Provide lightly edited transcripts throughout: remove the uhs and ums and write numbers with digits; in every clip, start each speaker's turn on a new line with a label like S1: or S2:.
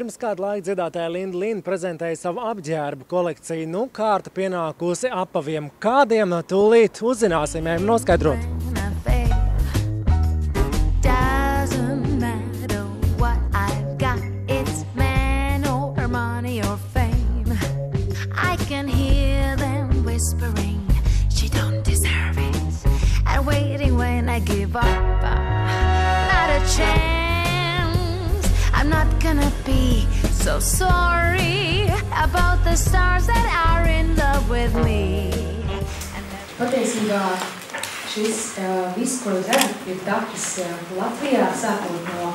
S1: Pirms kāda laika dziedātāja Linda Linda prezentēja savu apģērbu kolekciju. Nu, kārta pienākusi apaviem. Kādiem tūlīt uzzināsim, ejam noskaidrot.
S2: Give up, not a chance. I'm not gonna be so sorry about the stars that are in love with me.
S3: Patiesībā šis viss, ko redzu, ir tapis Latvijā, sākot no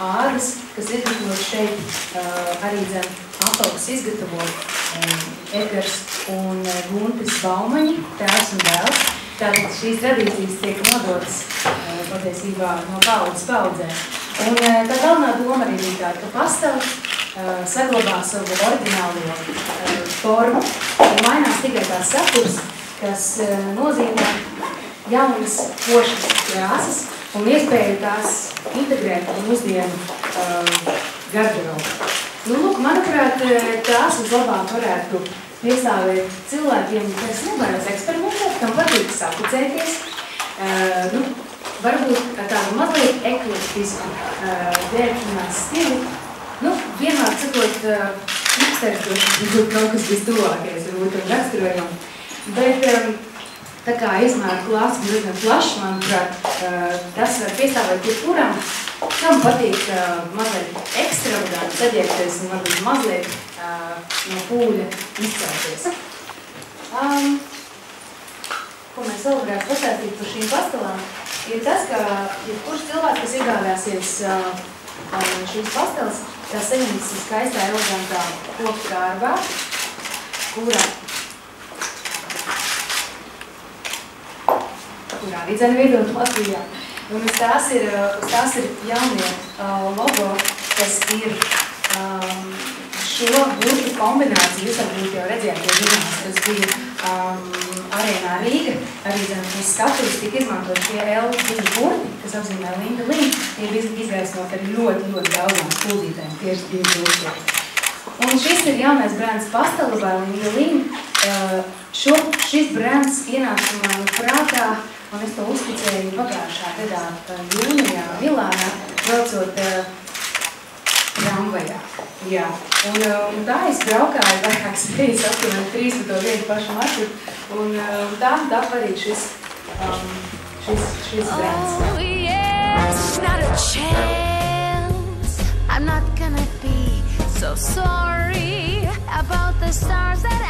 S3: ādas, kas izgatavot šeit, arī dzen apaugs izgatavot Edgars un Guntis Baumaņi, tēvs un dēls. Tātad šīs tradīcijas tiek nodotas patiesībā no paudzes paudzē. Un tā galvenā doma arī bija tāda, ka pastava saglabā savu oriģinālo formu un mainās tikai tās saturs, kas nozīmē jaunas, pošas krāsas un iespēju tās integrēt mūsdienu garderobu. Nu, lūk, manuprāt, tās vislabāk varētu piestāvēt cilvēkiem, kas nebaidās eksperimentēt, kam patīk sapucēties, varbūt tādu mazliet eklektisku dēļšanās stilu. Nu, vienmēr sakot, hipsters būtu kaut kas vistuvākais, varbūt un raksturojam. Bet tā kā izmēra klāsts diezgan plašs, manuprāt, tas var piestāvēt jebkuram, kam patīk mazliet ekstravagants saģērbties un varbūt mazliet no pūļa izcelties. Ko mēs vēl varētu pastāstīt par šīm pastelām, ir tas, ka jebkurš cilvēks, kas iegādāsies šīs pasteles, tās saņems skaistā, elegantā koku kārbā, kurā arī dzen veidot Latvijā. Un uz tās ir jaunie logo, kas ir šo burtu kombināciju. Jūs varbūt jau redzējāt, jo zinās, tas bija arēnā Rīga. Arī uz skatuves tika izmantot šie L2 burti, kas apzīmē Linda Linda. Ir izgaismot ar ļoti daudzām spūdzītēm tieši divi burti. Un šis ir jaunais brands pastela vai Linda Linda. Šis brands ienāca man prātā, un es to uzticēju pagājušā gadā jūnijā Milānā, braucot tramvajā. Jā. Un tā es braukāju vairākas reizes, aptuveni 3 pa to vienu pašu maršrutu, un tā arī šis brands.
S2: Oh yes, not a chance. I'm not gonna be so sorry about the stars that